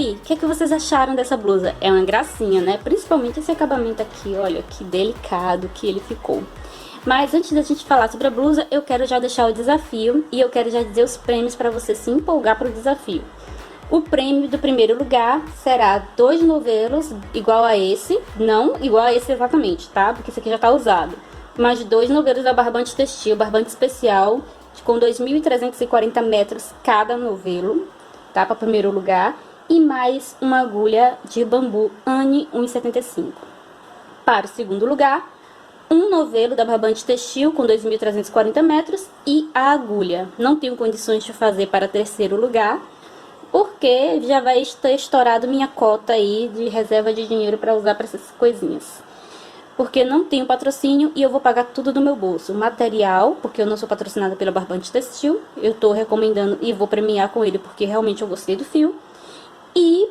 aí, o que é que vocês acharam dessa blusa? É uma gracinha, né? Principalmente esse acabamento aqui, olha que delicado que ele ficou. Mas antes da gente falar sobre a blusa, eu quero já deixar o desafio e eu quero já dizer os prêmios para você se empolgar para o desafio. O prêmio do primeiro lugar será 2 novelos igual a esse, não igual a esse exatamente, tá? Porque esse aqui já tá usado. Mas 2 novelos da Barbante Textil, barbante especial, com 2.340 metros cada novelo, tá? Para primeiro lugar. E mais uma agulha de bambu Anne 1,75. Para o segundo lugar, um novelo da Barbante Textil com 2.340 metros e a agulha. Não tenho condições de fazer para terceiro lugar, porque já vai ter estourado minha cota aí de reserva de dinheiro para usar para essas coisinhas. Porque não tenho patrocínio e eu vou pagar tudo do meu bolso. Material, porque eu não sou patrocinada pela Barbante Textil, eu tô recomendando e vou premiar com ele porque realmente eu gostei do fio. E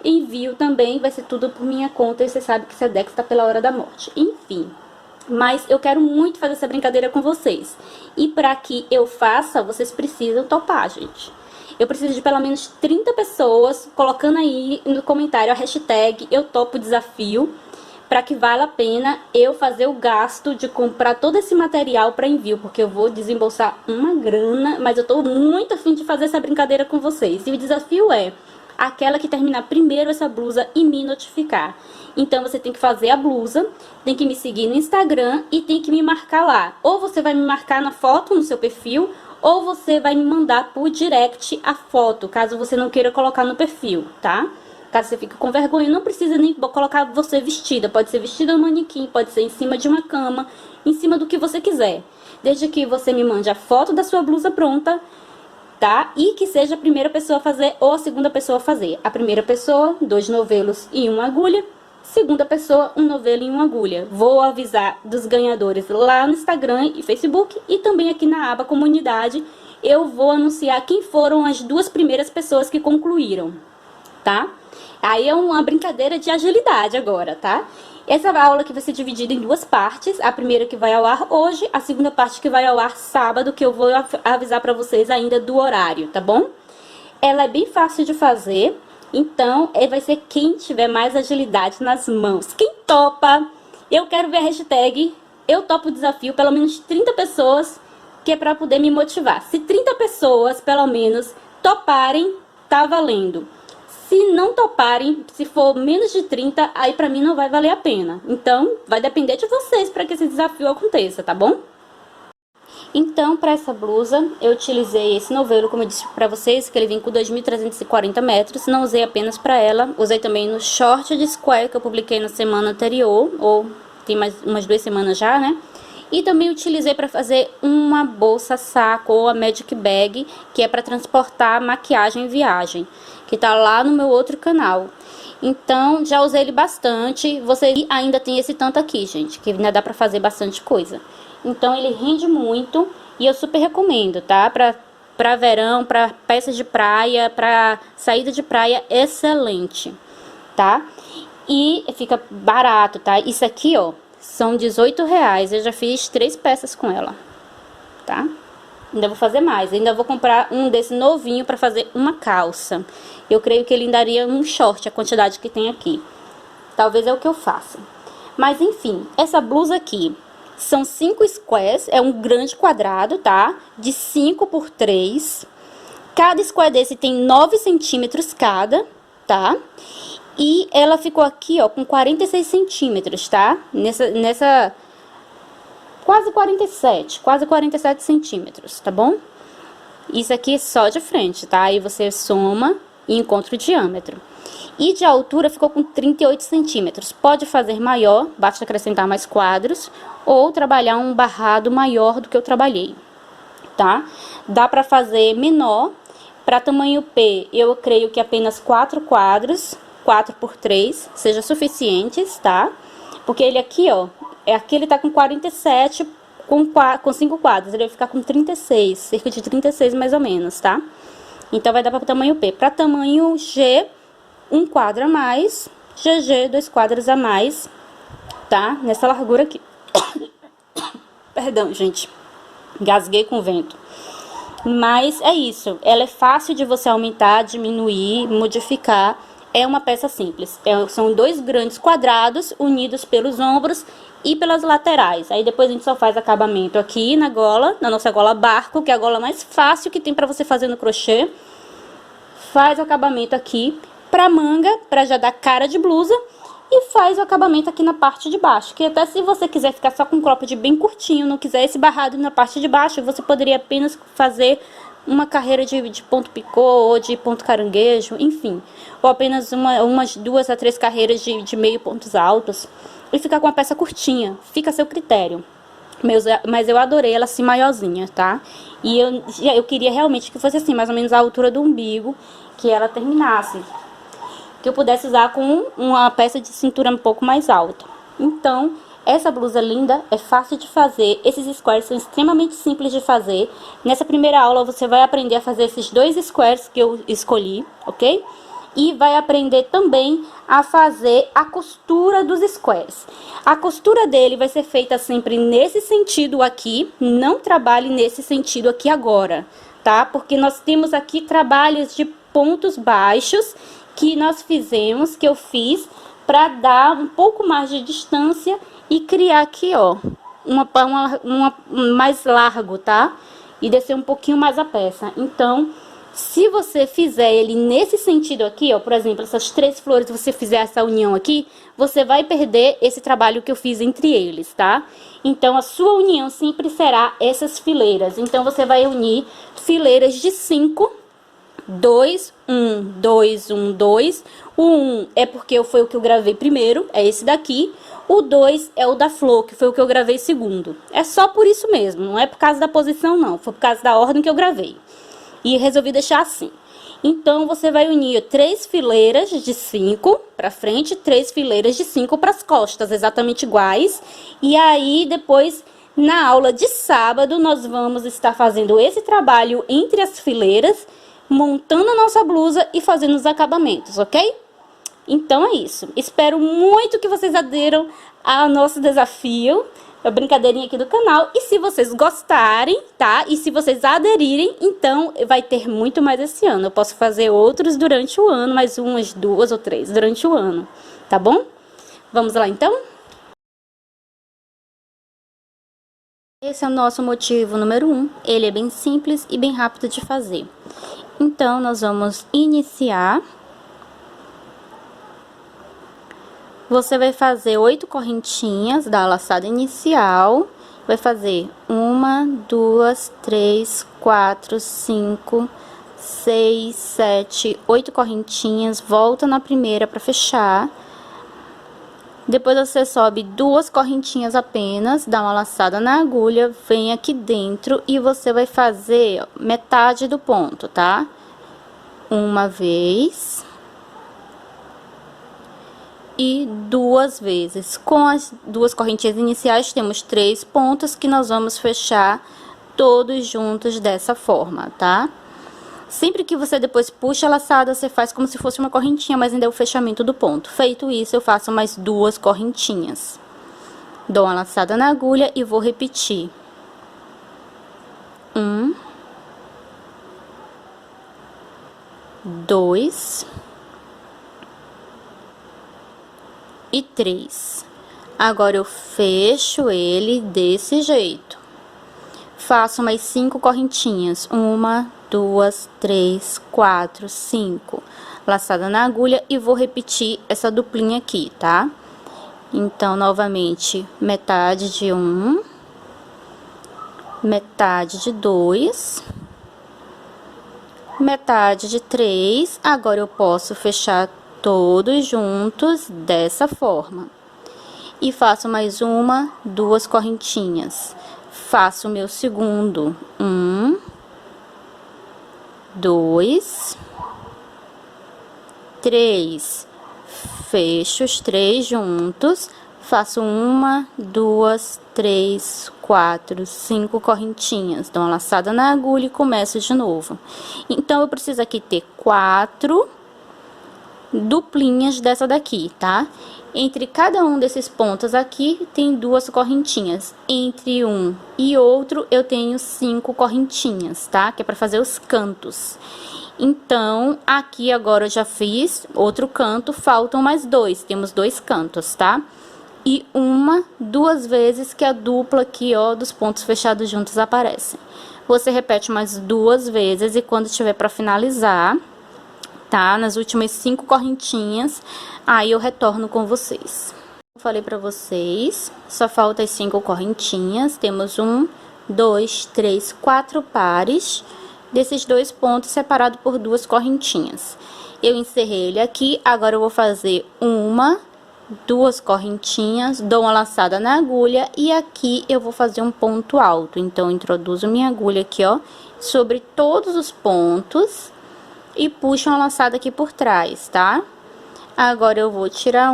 envio também, vai ser tudo por minha conta e você sabe que Sedex tá pela hora da morte. Enfim, mas eu quero muito fazer essa brincadeira com vocês. E para que eu faça, vocês precisam topar, gente. Eu preciso de pelo menos 30 pessoas colocando aí no comentário a hashtag eu topo desafio, para que valha a pena eu fazer o gasto de comprar todo esse material para envio, porque eu vou desembolsar uma grana, mas eu tô muito afim de fazer essa brincadeira com vocês. E o desafio é aquela que terminar primeiro essa blusa e me notificar. Então você tem que fazer a blusa, tem que me seguir no Instagram e tem que me marcar lá. Ou você vai me marcar na foto no seu perfil, ou você vai me mandar por direct a foto, caso você não queira colocar no perfil, tá? Caso você fique com vergonha, não precisa nem colocar você vestida. Pode ser vestida no manequim, pode ser em cima de uma cama, em cima do que você quiser. Desde que você me mande a foto da sua blusa pronta, tá? E que seja a primeira pessoa a fazer ou a segunda pessoa a fazer. A primeira pessoa, 2 novelos e 1 agulha. Segunda pessoa, 1 novelo e 1 agulha. Vou avisar dos ganhadores lá no Instagram e Facebook e também aqui na aba comunidade. Eu vou anunciar quem foram as 2 primeiras pessoas que concluíram, tá? Aí é uma brincadeira de agilidade agora, tá? Essa aula aqui vai ser dividida em 2 partes. A primeira que vai ao ar hoje, a segunda parte que vai ao ar sábado, que eu vou avisar pra vocês ainda do horário, tá bom? Ela é bem fácil de fazer, então vai ser quem tiver mais agilidade nas mãos. Quem topa? Eu quero ver a hashtag eu topo o desafio, pelo menos 30 pessoas, que é pra poder me motivar. Se 30 pessoas, pelo menos, toparem, tá valendo. Se não toparem, se for menos de 30, aí pra mim não vai valer a pena. Então, vai depender de vocês para que esse desafio aconteça, tá bom? Então, para essa blusa, eu utilizei esse novelo, como eu disse pra vocês, que ele vem com 2.340 metros. Não usei apenas pra ela, usei também no short de square que eu publiquei na semana anterior, ou tem mais umas 2 semanas já, né? E também utilizei para fazer uma bolsa saco ou a magic bag, que é para transportar maquiagem em viagem, que tá lá no meu outro canal. Então, já usei ele bastante. Você ainda tem esse tanto aqui, gente, que ainda dá para fazer bastante coisa. Então, ele rende muito e eu super recomendo, tá? Pra verão, pra peças de praia, pra saída de praia, excelente, tá? E fica barato, tá? Isso aqui, ó, são R$18. Eu já fiz 3 peças com ela, tá? Ainda vou fazer mais. Ainda vou comprar um desse novinho pra fazer uma calça. Eu creio que ele daria um short, a quantidade que tem aqui. Talvez é o que eu faça. Mas enfim, essa blusa aqui são 5 squares. É um grande quadrado, tá? De 5 por 3. Cada square desse tem 9 centímetros cada, tá? E ela ficou aqui, ó, com 46 centímetros, tá? Nessa quase 47 centímetros, tá bom? Isso aqui é só de frente, tá? Aí você soma e encontra o diâmetro. E de altura ficou com 38 centímetros. Pode fazer maior, basta acrescentar mais quadros, ou trabalhar um barrado maior do que eu trabalhei, tá? Dá pra fazer menor. Para tamanho P, eu creio que apenas 4 quadros, 4 por 3, seja suficientes, tá? Porque ele aqui, ó, aqui ele tá com 47, com 5 quadros, ele vai ficar com 36, cerca de 36 mais ou menos, tá? Então, vai dar para tamanho P. Para tamanho G, 1 quadro a mais, GG, 2 quadros a mais, tá? Nessa largura aqui. Perdão, gente, gasguei com o vento. Mas é isso, ela é fácil de você aumentar, diminuir, modificar. é uma peça simples. São dois grandes quadrados unidos pelos ombros e pelas laterais. Aí depois a gente só faz acabamento aqui na gola, na nossa gola barco, que é a gola mais fácil que tem pra você fazer no crochê. Faz o acabamento aqui pra manga, pra já dar cara de blusa. E faz o acabamento aqui na parte de baixo, que até se você quiser ficar só com um cropped bem curtinho, não quiser esse barrado na parte de baixo, você poderia apenas fazer uma carreira de ponto picô ou de ponto caranguejo, enfim. Ou apenas umas 2 a 3 carreiras de meio pontos altos e ficar com a peça curtinha, fica a seu critério. Mas eu adorei ela assim maiorzinha, tá? E eu queria realmente que fosse assim, mais ou menos a altura do umbigo, que ela terminasse. Que eu pudesse usar com uma peça de cintura um pouco mais alta. Então, essa blusa linda é fácil de fazer. Esses squares são extremamente simples de fazer. Nessa primeira aula você vai aprender a fazer esses 2 squares que eu escolhi, ok? E vai aprender também a fazer a costura dos squares. A costura dele vai ser feita sempre nesse sentido aqui. Não trabalhe nesse sentido aqui agora, tá? Porque nós temos aqui trabalhos de pontos baixos que nós fizemos, que eu fiz, para dar um pouco mais de distância e criar aqui, ó, uma mais largo, tá? E descer um pouquinho mais a peça. Então, se você fizer ele nesse sentido aqui, ó, por exemplo, essas 3 flores, você fizer essa união aqui, você vai perder esse trabalho que eu fiz entre eles, tá? Então, a sua união sempre será essas fileiras. Então, você vai unir fileiras de 5, 2, 1, 2, 1, 2. O 1 é porque foi o que eu gravei primeiro, é esse daqui. O 2 é o da flor, que foi o que eu gravei segundo. É só por isso mesmo, não é por causa da posição não, foi por causa da ordem que eu gravei. E resolvi deixar assim. Então, você vai unir 3 fileiras de 5 para frente, 3 fileiras de 5 para as costas, exatamente iguais. E aí, depois, na aula de sábado, nós vamos estar fazendo esse trabalho entre as fileiras, montando a nossa blusa e fazendo os acabamentos, ok? Então é isso. Espero muito que vocês aderam ao nosso desafio, a brincadeirinha aqui do canal. E se vocês gostarem, tá? E se vocês aderirem, então vai ter muito mais esse ano. Eu posso fazer outros durante o ano, mais umas 2 ou 3 durante o ano, tá bom? Vamos lá então? Esse é o nosso motivo número 1. Ele é bem simples e bem rápido de fazer. Então, nós vamos iniciar. Você vai fazer 8 correntinhas da laçada inicial. Vai fazer 1, 2, 3, 4, 5, 6, 7, 8 correntinhas. Volta na primeira para fechar. Depois você sobe 2 correntinhas apenas, dá uma laçada na agulha, vem aqui dentro e você vai fazer metade do ponto, tá? Uma vez e 2 vezes. Com as 2 correntinhas iniciais, temos 3 pontos que nós vamos fechar todos juntos dessa forma, tá? Sempre que você depois puxa a laçada, você faz como se fosse uma correntinha, mas ainda é o fechamento do ponto. Feito isso, eu faço mais 2 correntinhas. Dou uma laçada na agulha e vou repetir. 1, 2 e 3. Agora eu fecho ele desse jeito. Faço mais 5 correntinhas. 1, 2, 3, 4, 5. Laçada na agulha e vou repetir essa duplinha aqui, tá? Então, novamente, metade de 1, metade de 2, metade de 3. Agora, eu posso fechar todos juntos dessa forma. E faço mais 1, 2 correntinhas. Faço o meu segundo. 1, 2, 3. Fecho os 3 juntos. Faço 1, 2, 3, 4, 5 correntinhas. Dou uma laçada na agulha e começo de novo. Então, eu preciso aqui ter 4 duplinhas dessa daqui, tá? Entre cada um desses pontos aqui, tem 2 correntinhas. Entre um e outro, eu tenho 5 correntinhas, tá? Que é pra fazer os cantos. Então, aqui agora eu já fiz outro canto, faltam mais dois, temos dois cantos, tá? E duas vezes que a dupla aqui, ó, dos pontos fechados juntos aparecem. Você repete mais duas vezes e quando estiver para finalizar, tá? Nas últimas 5 correntinhas, aí eu retorno com vocês. Falei pra vocês, só falta as 5 correntinhas, temos 1, 2, 3, 4 pares desses dois pontos separados por duas correntinhas. Eu encerrei ele aqui, agora eu vou fazer duas correntinhas, dou uma laçada na agulha e aqui eu vou fazer um ponto alto. Então, eu introduzo minha agulha aqui, ó, sobre todos os pontos e puxo uma laçada aqui por trás, tá? Agora eu vou tirar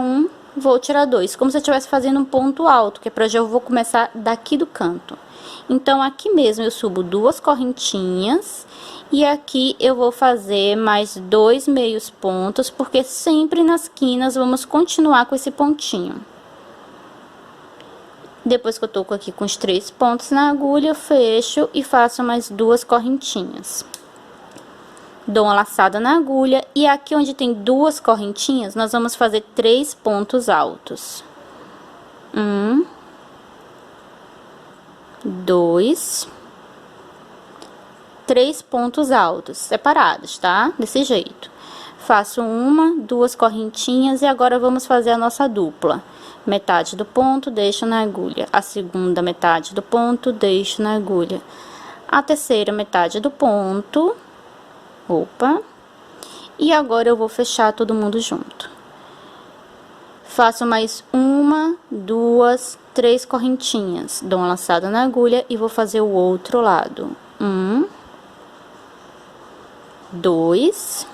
vou tirar dois, como se eu estivesse fazendo um ponto alto, que é pra já eu vou começar daqui do canto. Então, aqui mesmo eu subo duas correntinhas e aqui eu vou fazer mais 2 meios pontos, porque sempre nas quinas vamos continuar com esse pontinho. Depois que eu tô aqui com os 3 pontos na agulha, eu fecho e faço mais 2 correntinhas. Dou uma laçada na agulha e aqui onde tem 2 correntinhas, nós vamos fazer 3 pontos altos. 2, 3 pontos altos separados, tá? Desse jeito. Faço 2 correntinhas e agora vamos fazer a nossa dupla. Metade do ponto, deixo na agulha. A segunda metade do ponto, deixo na agulha. A terceira metade do ponto. Opa. E agora eu vou fechar todo mundo junto. Faço mais 2, 3 correntinhas. Dou uma laçada na agulha e vou fazer o outro lado. 2,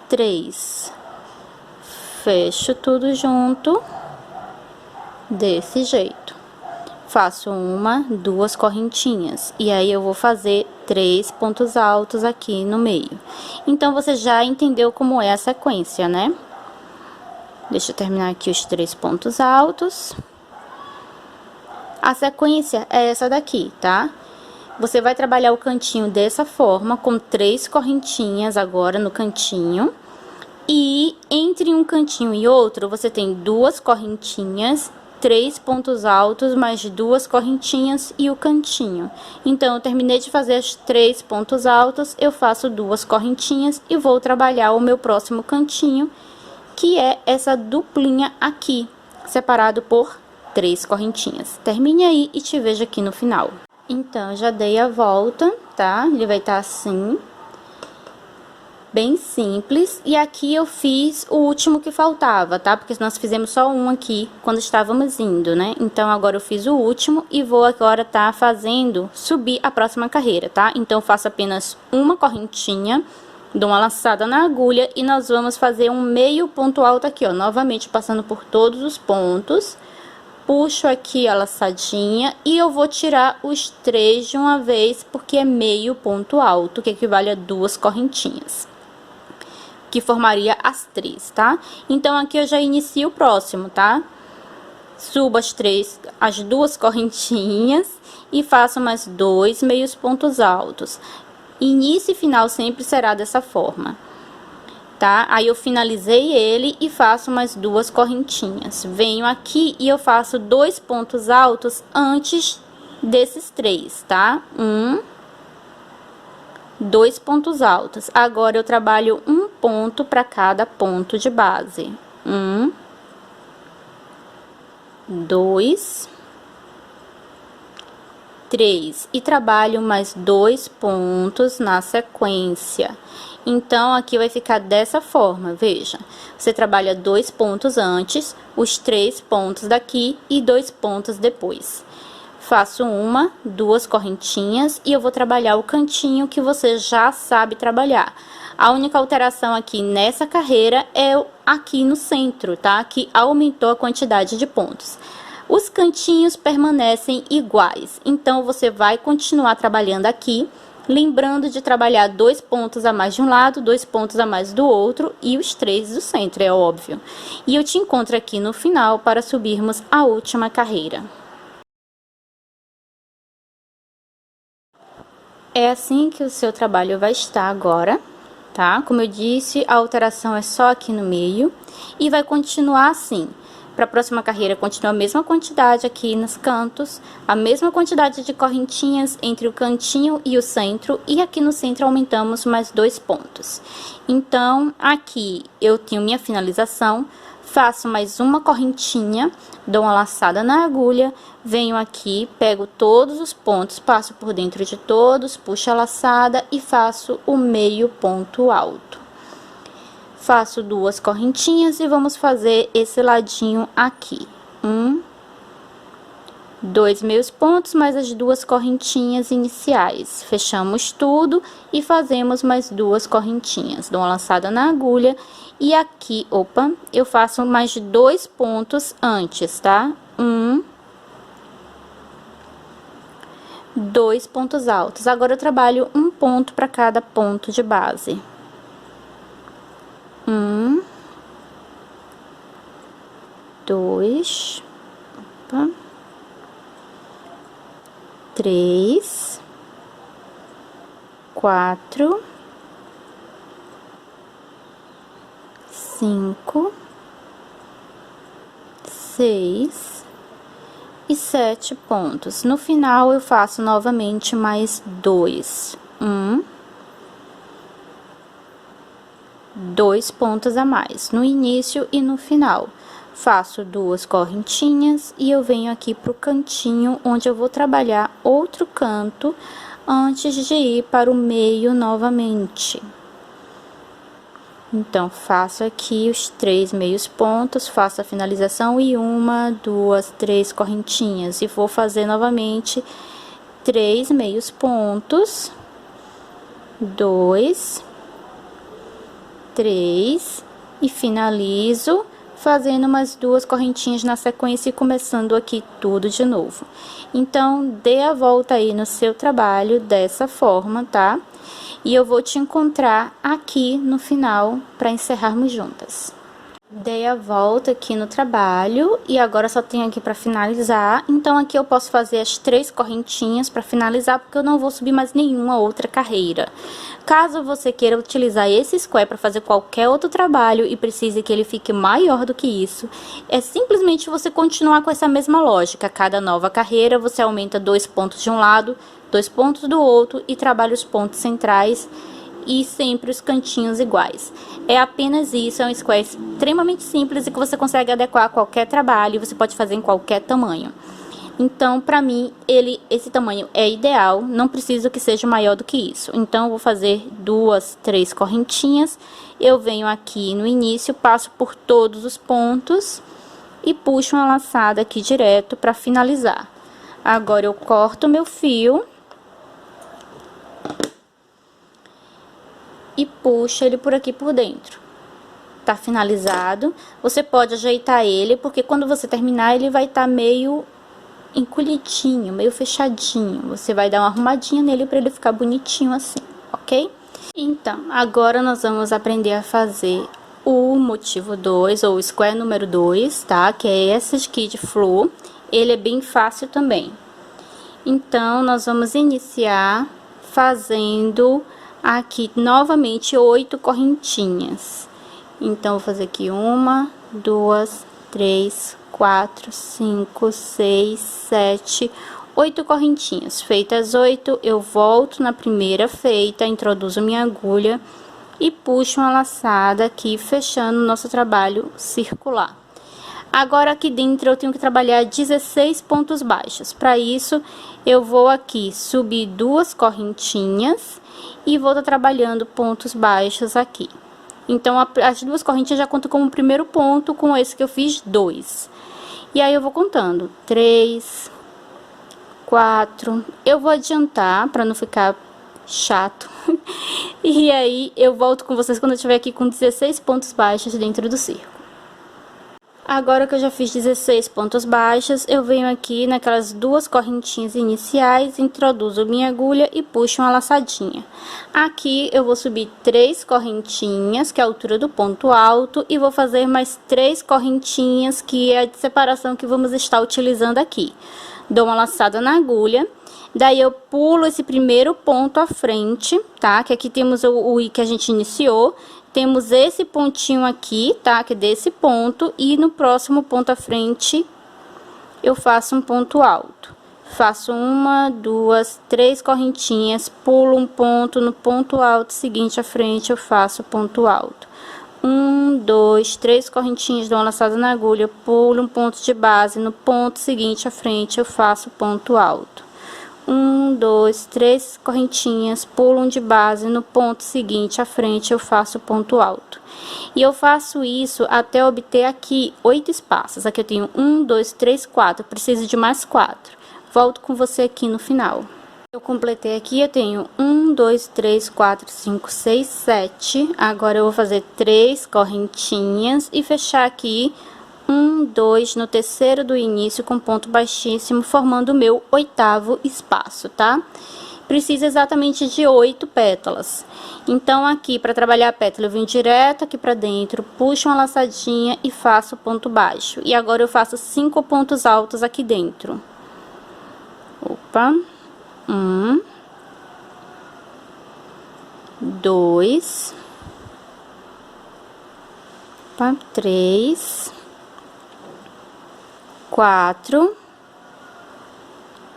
3. Fecho tudo junto, desse jeito. Faço 2 correntinhas, e aí eu vou fazer 3 pontos altos aqui no meio. Então, você já entendeu como é a sequência, né? Deixa eu terminar aqui os 3 pontos altos. A sequência é essa daqui, tá? Você vai trabalhar o cantinho dessa forma, com 3 correntinhas agora no cantinho. E entre um cantinho e outro, você tem 2 correntinhas, 3 pontos altos, mais 2 correntinhas e o cantinho. Então, eu terminei de fazer os 3 pontos altos, eu faço 2 correntinhas e vou trabalhar o meu próximo cantinho, que é essa duplinha aqui, separado por 3 correntinhas. Termine aí e te vejo aqui no final. Então, eu já dei a volta, tá? Ele vai estar assim, bem simples. E aqui eu fiz o último que faltava, tá? Porque nós fizemos só um aqui quando estávamos indo, né? Então, agora eu fiz o último e vou agora tá fazendo subir a próxima carreira, tá? Então, eu faço apenas uma correntinha, dou uma laçada na agulha e nós vamos fazer um meio ponto alto aqui, ó. Novamente, passando por todos os pontos. Puxo aqui a laçadinha e eu vou tirar os 3 de uma vez, porque é meio ponto alto, que equivale a 2 correntinhas, que formaria as 3, tá? Então, aqui eu já inicio o próximo, tá? Subo as 2 correntinhas e faço mais 2 meios pontos altos. Início e final sempre será dessa forma. Tá? Aí, eu finalizei ele e faço mais 2 correntinhas. Venho aqui e eu faço 2 pontos altos antes desses 3, tá? 2 pontos altos. Agora, eu trabalho um ponto para cada ponto de base. 2, 3. E trabalho mais 2 pontos na sequência. Então, aqui vai ficar dessa forma, veja. Você trabalha 2 pontos antes, os 3 pontos daqui e 2 pontos depois. Faço 2 correntinhas e eu vou trabalhar o cantinho que você já sabe trabalhar. A única alteração aqui nessa carreira é aqui no centro, tá? Que aumentou a quantidade de pontos. Os cantinhos permanecem iguais, então você vai continuar trabalhando aqui. Lembrando de trabalhar 2 pontos a mais de um lado, 2 pontos a mais do outro e os 3 do centro, é óbvio. E eu te encontro aqui no final para subirmos a última carreira. É assim que o seu trabalho vai estar agora, tá? Como eu disse, a alteração é só aqui no meio e vai continuar assim. Para a próxima carreira, continua a mesma quantidade aqui nos cantos, a mesma quantidade de correntinhas entre o cantinho e o centro, e aqui no centro aumentamos mais 2 pontos. Então, aqui eu tenho minha finalização, faço mais uma correntinha, dou uma laçada na agulha, venho aqui, pego todos os pontos, passo por dentro de todos, puxo a laçada e faço o meio ponto alto. Faço 2 correntinhas e vamos fazer esse ladinho aqui. 2 meios pontos, mais as 2 correntinhas iniciais. Fechamos tudo e fazemos mais 2 correntinhas. Dou uma laçada na agulha e aqui, eu faço mais 2 pontos antes, tá? 2 pontos altos. Agora eu trabalho um ponto para cada ponto de base. 2, 3, 4, 5, 6 e 7 pontos. No final, eu faço novamente mais 2. 2 pontos a mais, no início e no final. Faço 2 correntinhas e eu venho aqui pro cantinho, onde eu vou trabalhar outro canto, antes de ir para o meio novamente. Então, faço aqui os 3 meios pontos, faço a finalização e 1, 2, 3 correntinhas. E vou fazer novamente 3 meios pontos, 2, 3 e finalizo fazendo umas 2 correntinhas na sequência e começando aqui tudo de novo. Então, dê a volta aí no seu trabalho dessa forma, tá? E eu vou te encontrar aqui no final para encerrarmos juntas. Dei a volta aqui no trabalho e agora só tenho aqui para finalizar. Então, aqui eu posso fazer as 3 correntinhas para finalizar, porque eu não vou subir mais nenhuma outra carreira. Caso você queira utilizar esse square para fazer qualquer outro trabalho e precise que ele fique maior do que isso, é simplesmente você continuar com essa mesma lógica. Cada nova carreira, você aumenta 2 pontos de um lado, 2 pontos do outro e trabalha os pontos centrais e sempre os cantinhos iguais. É apenas isso, é um square extremamente simples e que você consegue adequar a qualquer trabalho, você pode fazer em qualquer tamanho. Então, pra mim, esse tamanho é ideal, não preciso que seja maior do que isso. Então, eu vou fazer 2, 3 correntinhas, eu venho aqui no início, passo por todos os pontos e puxo uma laçada aqui direto pra finalizar. Agora, eu corto meu fio e puxo ele por aqui por dentro. Tá finalizado. Você pode ajeitar ele, porque quando você terminar, ele vai estar meio encolhidinho, meio fechadinho. Você vai dar uma arrumadinha nele para ele ficar bonitinho assim, ok? Então, agora nós vamos aprender a fazer o motivo 2, ou o square número 2, tá? Que é esse aqui de flor. Ele é bem fácil também. Então, nós vamos iniciar fazendo aqui novamente 8 correntinhas. Então, vou fazer aqui 1, 2, 3, 4, 5, 6, 7, 8 correntinhas. Feitas 8, eu volto na primeira feita, introduzo minha agulha e puxo uma laçada aqui, fechando o nosso trabalho circular. Agora, aqui dentro, eu tenho que trabalhar 16 pontos baixos. Para isso, eu vou aqui subir 2 correntinhas e vou estar trabalhando pontos baixos aqui. Então, as 2 correntinhas já contam como primeiro ponto, com esse que eu fiz 2. E aí, eu vou contando 3, 4. Eu vou adiantar, para não ficar chato. E aí, eu volto com vocês quando eu estiver aqui com 16 pontos baixos dentro do círculo. Agora que eu já fiz 16 pontos baixos, eu venho aqui naquelas 2 correntinhas iniciais, introduzo minha agulha e puxo uma laçadinha. Aqui eu vou subir 3 correntinhas, que é a altura do ponto alto, e vou fazer mais 3 correntinhas, que é a de separação que vamos estar utilizando aqui. Dou uma laçada na agulha Daí eu pulo esse primeiro ponto à frente, tá? Que aqui temos o I que a gente iniciou. Temos esse pontinho aqui, tá? Que é desse ponto. E no próximo ponto à frente, eu faço um ponto alto. Faço uma, duas, três correntinhas, pulo um ponto, no ponto alto seguinte à frente, eu faço ponto alto. Um, dois, três correntinhas, dou uma laçada na agulha, pulo um ponto de base, no ponto seguinte à frente, eu faço ponto alto. Um, dois, três correntinhas, pulo um de base, no ponto seguinte à frente eu faço ponto alto. E eu faço isso até obter aqui 8 espaços. Aqui eu tenho 1, 2, 3, 4, preciso de mais 4. Volto com você aqui no final. Eu completei aqui, eu tenho 1, 2, 3, 4, 5, 6, 7. Agora eu vou fazer 3 correntinhas e fechar aqui 1, 2 no terceiro do início com ponto baixíssimo, formando o meu 8º espaço, tá? Precisa exatamente de 8 pétalas. Então, aqui, para trabalhar a pétala, eu venho direto aqui para dentro, puxo uma laçadinha e faço ponto baixo. E agora eu faço 5 pontos altos aqui dentro. Opa! 1, 2, 3, 4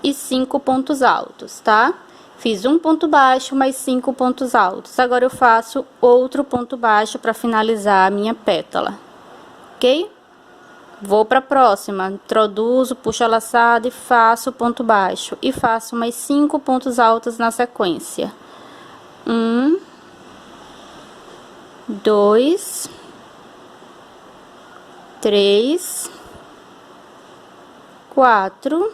e 5 pontos altos, tá? Fiz um ponto baixo, mais 5 pontos altos. Agora eu faço outro ponto baixo para finalizar a minha pétala, ok? Vou para a próxima, introduzo, puxo a laçada e faço ponto baixo. E faço mais 5 pontos altos na sequência. 1, 2, 3, 4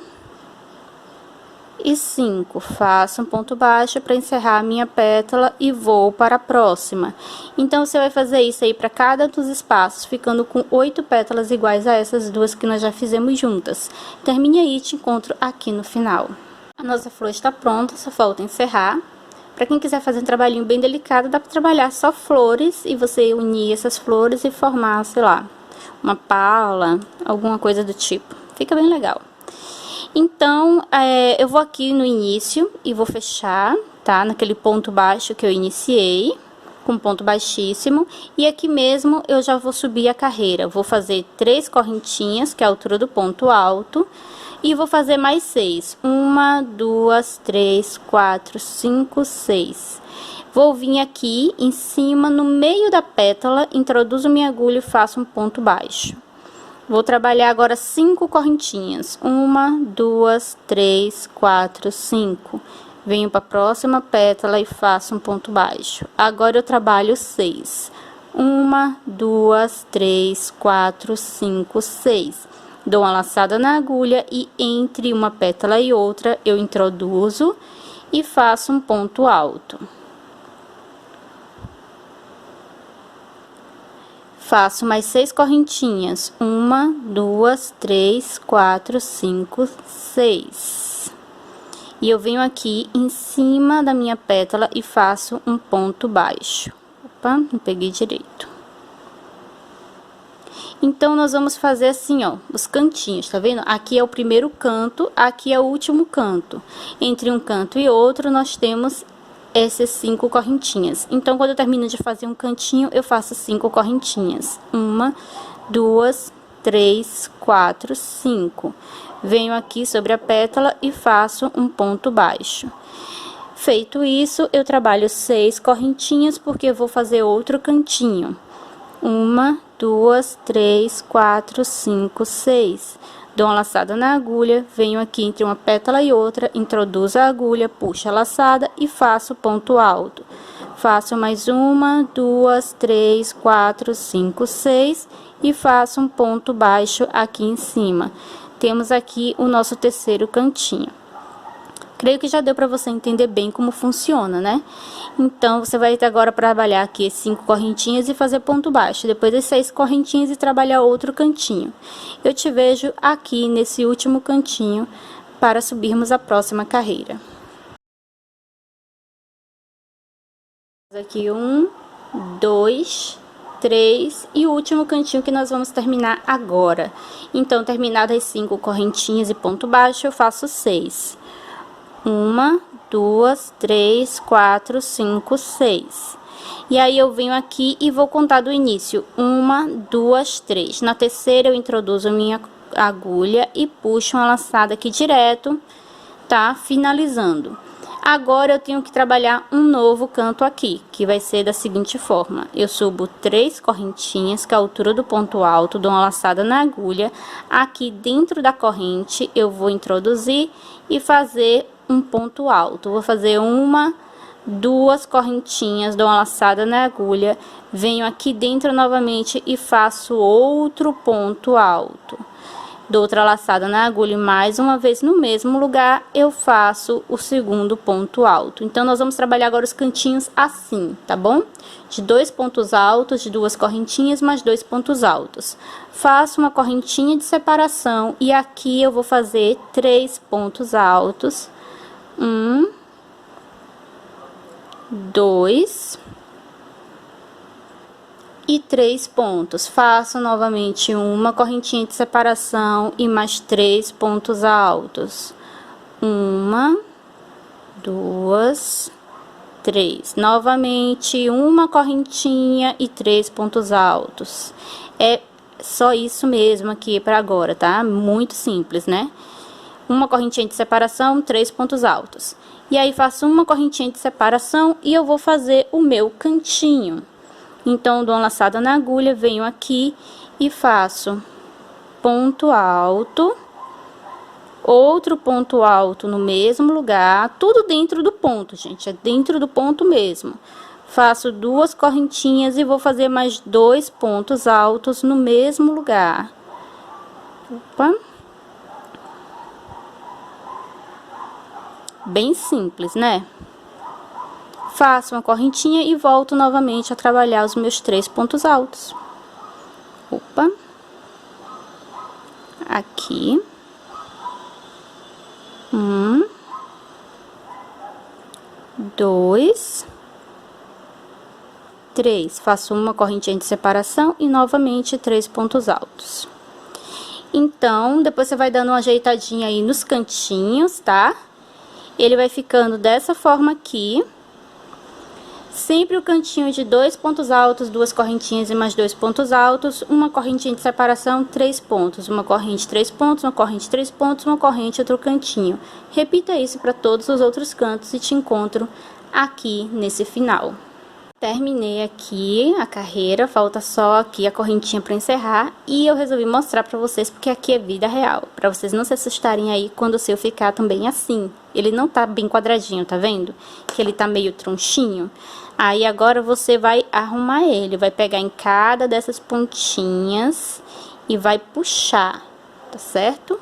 e 5. Faço um ponto baixo para encerrar a minha pétala e vou para a próxima. Então, você vai fazer isso aí para cada dos espaços, ficando com 8 pétalas iguais a essas duas que nós já fizemos juntas. Termine aí e te encontro aqui no final. A nossa flor está pronta, só falta encerrar. Para quem quiser fazer um trabalhinho bem delicado, dá para trabalhar só flores e você unir essas flores e formar, sei lá, uma pala, alguma coisa do tipo. Fica bem legal. Então, eu vou aqui no início e vou fechar, tá? Naquele ponto baixo que eu iniciei, com ponto baixíssimo. E aqui mesmo eu já vou subir a carreira. Vou fazer 3 correntinhas, que é a altura do ponto alto. E vou fazer mais 6. 1, 2, 3, 4, 5, 6. Vou vir aqui em cima, no meio da pétala, introduzo minha agulha e faço um ponto baixo. Vou trabalhar agora 5 correntinhas. 1, 2, 3, 4, 5. Venho para a próxima pétala e faço um ponto baixo. Agora eu trabalho 6. 1, 2, 3, 4, 5, 6. Dou uma laçada na agulha e entre uma pétala e outra eu introduzo e faço um ponto alto. Faço mais 6 correntinhas. 1, 2, 3, 4, 5, 6. E eu venho aqui em cima da minha pétala e faço um ponto baixo. Opa, não peguei direito. Então, nós vamos fazer assim, ó, os cantinhos, tá vendo? Aqui é o primeiro canto, aqui é o último canto. Entre um canto e outro, nós temos essas 5 correntinhas. Então, quando eu termino de fazer um cantinho, eu faço 5 correntinhas. 1, 2, 3, 4, 5. Venho aqui sobre a pétala e faço um ponto baixo. Feito isso, eu trabalho 6 correntinhas, porque eu vou fazer outro cantinho. 1, 2, 3, 4, 5, 6. Dou uma laçada na agulha, venho aqui entre uma pétala e outra, introduzo a agulha, puxo a laçada e faço ponto alto. Faço mais 1, 2, 3, 4, 5, 6 e faço um ponto baixo aqui em cima. Temos aqui o nosso terceiro cantinho. Creio que já deu para você entender bem como funciona, né? Então, você vai agora trabalhar aqui 5 correntinhas e fazer ponto baixo. Depois das 6 correntinhas e trabalhar outro cantinho. Eu te vejo aqui nesse último cantinho para subirmos a próxima carreira. Aqui 1, 2, 3 e o último cantinho que nós vamos terminar agora. Então, terminadas as 5 correntinhas e ponto baixo, eu faço 6. Uma, duas, três, quatro, cinco, seis. E aí eu venho aqui e vou contar do início. Uma, duas, três. Na terceira eu introduzo minha agulha e puxo uma laçada aqui direto, tá? Finalizando. Agora eu tenho que trabalhar um novo canto aqui, que vai ser da seguinte forma: eu subo 3 correntinhas, que é a altura do ponto alto, dou uma laçada na agulha. Aqui dentro da corrente eu vou introduzir e fazer um ponto alto. Vou fazer uma, duas correntinhas, dou uma laçada na agulha, venho aqui dentro novamente e faço outro ponto alto. Dou outra laçada na agulha e mais uma vez no mesmo lugar eu faço o segundo ponto alto. Então nós vamos trabalhar agora os cantinhos assim, tá bom? De 2 pontos altos, de 2 correntinhas mais 2 pontos altos. Faço uma correntinha de separação e aqui eu vou fazer 3 pontos altos. 1, 2 e 3 pontos. Faço novamente uma correntinha de separação e mais 3 pontos altos. 1, 2, 3. Novamente uma correntinha e 3 pontos altos. É só isso mesmo aqui para agora, tá? Muito simples, né? Uma correntinha de separação, 3 pontos altos. E aí faço uma correntinha de separação e eu vou fazer o meu cantinho. Então, dou uma laçada na agulha, venho aqui e faço ponto alto, outro ponto alto no mesmo lugar, tudo dentro do ponto, gente, é dentro do ponto mesmo. Faço 2 correntinhas e vou fazer mais 2 pontos altos no mesmo lugar. Opa. Bem simples, né? Faço uma correntinha e volto novamente a trabalhar os meus 3 pontos altos. Opa. Aqui. 1, 2, 3. Faço uma correntinha de separação e novamente 3 pontos altos. Então, depois você vai dando uma ajeitadinha aí nos cantinhos, tá? Ele vai ficando dessa forma aqui. Sempre o cantinho de 2 pontos altos, 2 correntinhas e mais 2 pontos altos, uma correntinha de separação, 3 pontos, uma corrente 3 pontos, uma corrente 3 pontos, uma corrente outro cantinho. Repita isso para todos os outros cantos e te encontro aqui nesse final. Terminei aqui a carreira, falta só aqui a correntinha para encerrar e eu resolvi mostrar para vocês porque aqui é vida real, para vocês não se assustarem aí quando o seu ficar também assim. Ele não tá bem quadradinho, tá vendo? Que ele tá meio tronchinho. Aí agora você vai arrumar ele, vai pegar em cada dessas pontinhas e vai puxar, tá certo?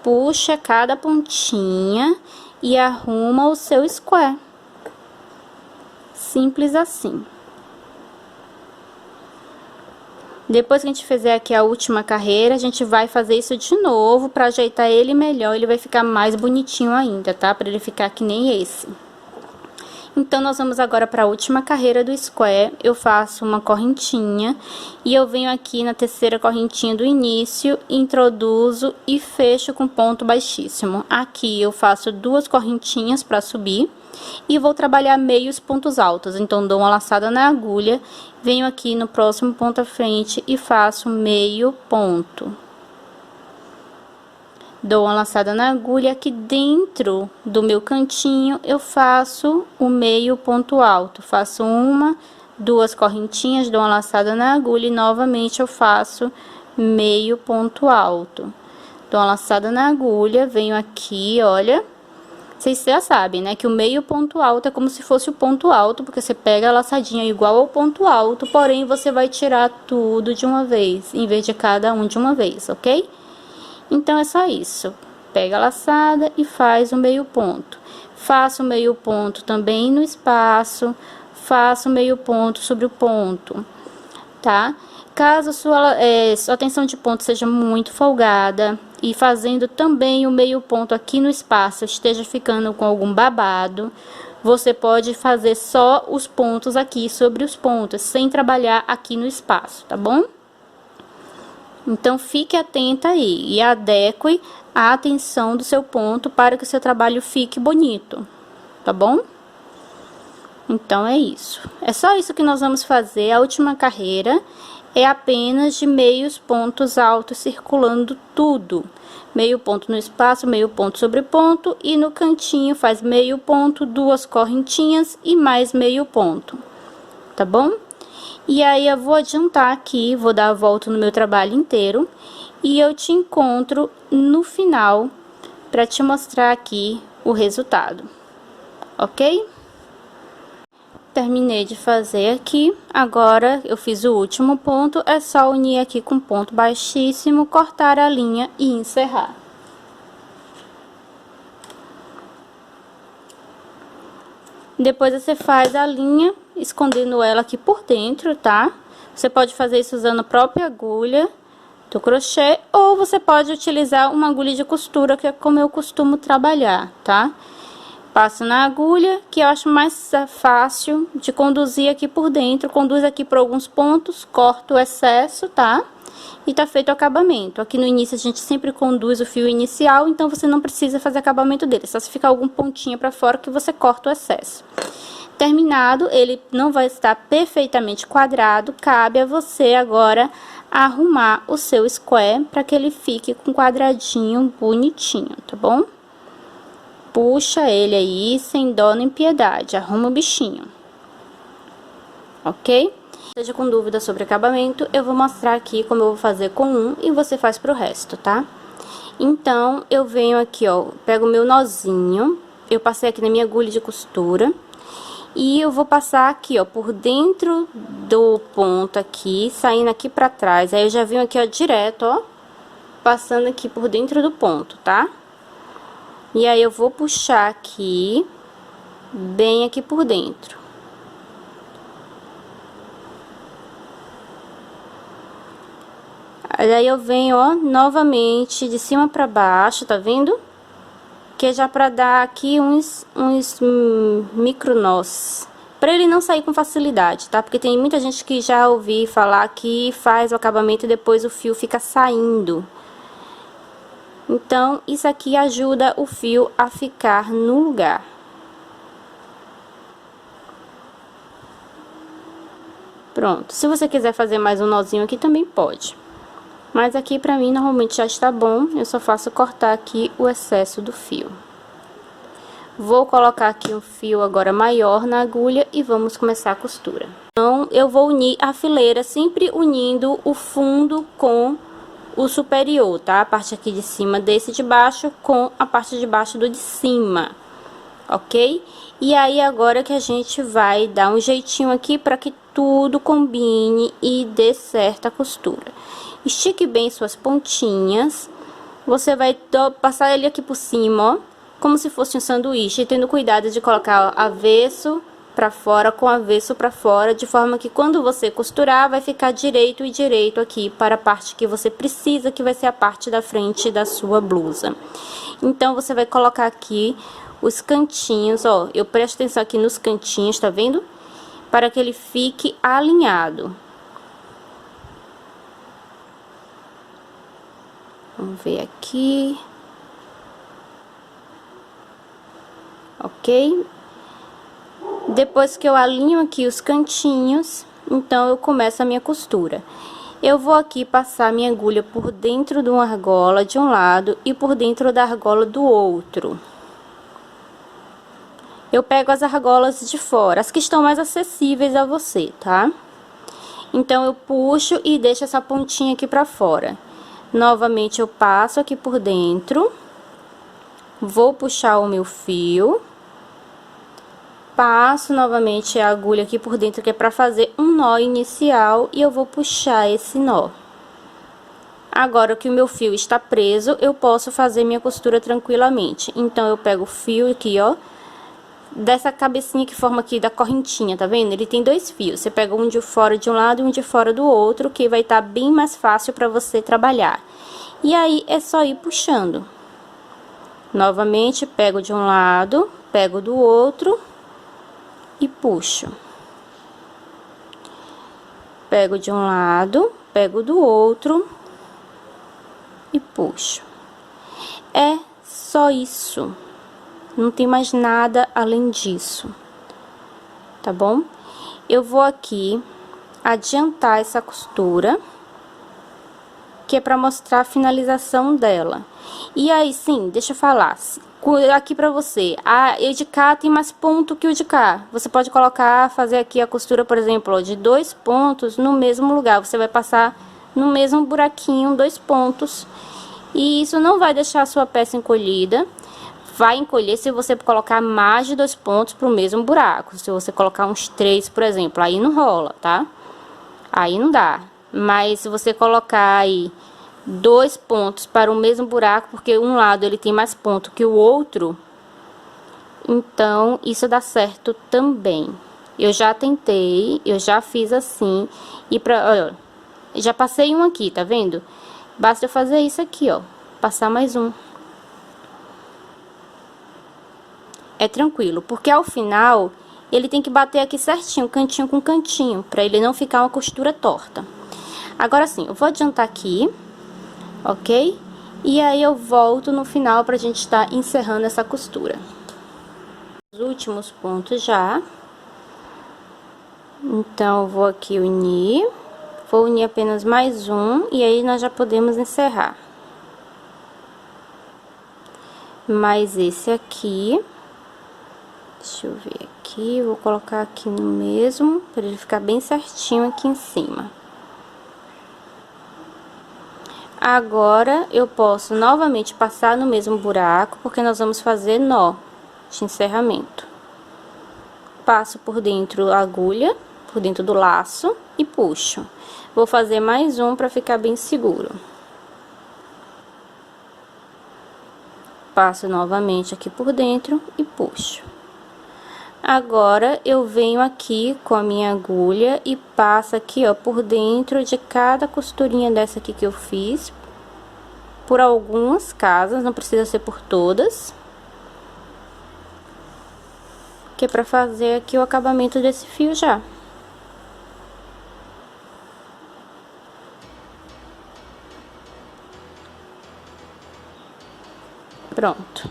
Puxa cada pontinha e arruma o seu square. Simples assim. Depois que a gente fizer aqui a última carreira, a gente vai fazer isso de novo para ajeitar ele melhor. Ele vai ficar mais bonitinho ainda, tá? Para ele ficar que nem esse. Então, nós vamos agora para a última carreira do square. Eu faço uma correntinha e eu venho aqui na terceira correntinha do início, introduzo e fecho com ponto baixíssimo. Aqui eu faço 2 correntinhas para subir e vou trabalhar meios pontos altos. Então, dou uma laçada na agulha, venho aqui no próximo ponto à frente e faço meio ponto. Dou uma laçada na agulha, aqui dentro do meu cantinho eu faço o meio ponto alto. Faço uma, 2 correntinhas, dou uma laçada na agulha e novamente eu faço meio ponto alto. Dou uma laçada na agulha, venho aqui, olha. Vocês já sabem, né, que o meio ponto alto é como se fosse o ponto alto, porque você pega a laçadinha igual ao ponto alto, porém você vai tirar tudo de uma vez, em vez de cada um de uma vez, ok? Então, é só isso. Pega a laçada e faz o meio ponto. Faço o meio ponto também no espaço, faço o meio ponto sobre o ponto, tá? Caso sua tensão de ponto seja muito folgada e fazendo também o meio ponto aqui no espaço esteja ficando com algum babado, você pode fazer só os pontos aqui sobre os pontos, sem trabalhar aqui no espaço, tá bom? Então, fique atenta aí e adeque a atenção do seu ponto para que o seu trabalho fique bonito, tá bom? Então, é isso. É só isso que nós vamos fazer. A última carreira é apenas de meios pontos altos circulando tudo. Meio ponto no espaço, meio ponto sobre ponto, e no cantinho faz meio ponto, 2 correntinhas e mais meio ponto, tá bom? E aí, eu vou adiantar aqui, vou dar a volta no meu trabalho inteiro, e eu te encontro no final para te mostrar aqui o resultado, ok? Terminei de fazer aqui, agora eu fiz o último ponto, é só unir aqui com ponto baixíssimo, cortar a linha e encerrar. Depois você faz a linha, escondendo ela aqui por dentro, tá? Você pode fazer isso usando a própria agulha do crochê, ou você pode utilizar uma agulha de costura, que é como eu costumo trabalhar, tá? Passo na agulha, que eu acho mais fácil de conduzir aqui por dentro, conduz aqui por alguns pontos, corto o excesso, tá? E tá feito o acabamento. Aqui no início a gente sempre conduz o fio inicial, então você não precisa fazer acabamento dele, só se ficar algum pontinho pra fora que você corta o excesso. Terminado, ele não vai estar perfeitamente quadrado, cabe a você agora arrumar o seu square para que ele fique com quadradinho bonitinho, tá bom? Puxa ele aí, sem dó nem piedade, arruma o bichinho, ok? Seja com dúvida sobre acabamento, eu vou mostrar aqui como eu vou fazer com um e você faz pro resto, tá? Então, eu venho aqui, ó, pego o meu nozinho, eu passei aqui na minha agulha de costura, e eu vou passar aqui, ó, por dentro do ponto aqui, saindo aqui pra trás, aí eu já venho aqui, ó, direto, ó, passando aqui por dentro do ponto, tá? E aí, eu vou puxar aqui, bem aqui por dentro. Aí, eu venho, ó, novamente de cima pra baixo, tá vendo? Que é já pra dar aqui uns micro nós. Pra ele não sair com facilidade, tá? Porque tem muita gente que já ouvi falar que faz o acabamento e depois o fio fica saindo. Então, isso aqui ajuda o fio a ficar no lugar. Pronto. Se você quiser fazer mais um nozinho aqui, também pode. Mas aqui pra mim, normalmente já está bom. Eu só faço cortar aqui o excesso do fio. Vou colocar aqui um fio agora maior na agulha e vamos começar a costura. Então, eu vou unir a fileira, sempre unindo o fundo com o superior, tá? A parte aqui de cima desse de baixo com a parte de baixo do de cima, ok? E aí, agora que a gente vai dar um jeitinho aqui para que tudo combine e dê certa costura. Estique bem suas pontinhas. Você vai passar ele aqui por cima, ó, como se fosse um sanduíche, tendo cuidado de colocar avesso pra fora com avesso pra fora, de forma que quando você costurar, vai ficar direito e direito aqui para a parte que você precisa, que vai ser a parte da frente da sua blusa. Então, você vai colocar aqui os cantinhos, ó, eu presto atenção aqui nos cantinhos, tá vendo? Para que ele fique alinhado. Vamos ver aqui. Ok? Depois que eu alinho aqui os cantinhos, então eu começo a minha costura. Eu vou aqui passar minha agulha por dentro de uma argola de um lado e por dentro da argola do outro. Eu pego as argolas de fora, as que estão mais acessíveis a você, tá? Então, eu puxo e deixo essa pontinha aqui pra fora. Novamente, eu passo aqui por dentro. Vou puxar o meu fio. Passo novamente a agulha aqui por dentro, que é pra fazer um nó inicial, e eu vou puxar esse nó. Agora que o meu fio está preso, eu posso fazer minha costura tranquilamente. Então, eu pego o fio aqui, ó, dessa cabecinha que forma aqui da correntinha, tá vendo? Ele tem 2 fios, você pega um de fora de um lado e um de fora do outro, que vai estar bem mais fácil pra você trabalhar. E aí, é só ir puxando. Novamente, pego de um lado, pego do outro e puxo. Pego de um lado, pego do outro puxo. É só isso. Não tem mais nada além disso. Tá bom? Eu vou aqui adiantar essa costura, que é para mostrar a finalização dela. E aí, sim, deixa eu falar. Aqui pra você, o de cá tem mais ponto que o de cá. Você pode colocar, fazer aqui a costura, por exemplo, ó, de 2 pontos no mesmo lugar. Você vai passar no mesmo buraquinho 2 pontos. E isso não vai deixar a sua peça encolhida. Vai encolher se você colocar mais de 2 pontos pro mesmo buraco. Se você colocar uns 3, por exemplo, aí não rola, tá? Aí não dá. Mas se você colocar aí 2 pontos para o mesmo buraco, porque um lado ele tem mais ponto que o outro, então isso dá certo também. Eu já tentei, eu já fiz assim, e olha, já passei um aqui, tá vendo? Basta eu fazer isso aqui, ó, passar mais um. É tranquilo, porque ao final ele tem que bater aqui certinho, cantinho com cantinho, para ele não ficar uma costura torta. Agora sim, eu vou adiantar aqui, ok? E aí eu volto no final pra gente estar encerrando essa costura. Os últimos pontos já. Então, eu vou aqui unir. Vou unir apenas mais um e aí nós já podemos encerrar. Mais esse aqui. Deixa eu ver aqui, vou colocar aqui no mesmo, para ele ficar bem certinho aqui em cima. Agora, eu posso novamente passar no mesmo buraco, porque nós vamos fazer nó de encerramento. Passo por dentro a agulha, por dentro do laço e puxo. Vou fazer mais um para ficar bem seguro. Passo novamente aqui por dentro e puxo. Agora, eu venho aqui com a minha agulha e passo aqui, ó, por dentro de cada costurinha dessa aqui que eu fiz. Por algumas casas, não precisa ser por todas. Que é pra fazer aqui o acabamento desse fio já. Pronto.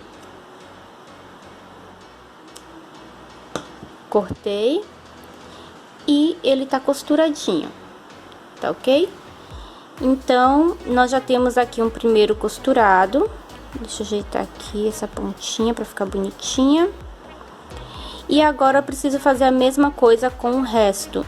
Cortei e ele tá costuradinho, tá ok? Então, nós já temos aqui um primeiro costurado. Deixa eu ajeitar aqui essa pontinha pra ficar bonitinha. E agora eu preciso fazer a mesma coisa com o resto.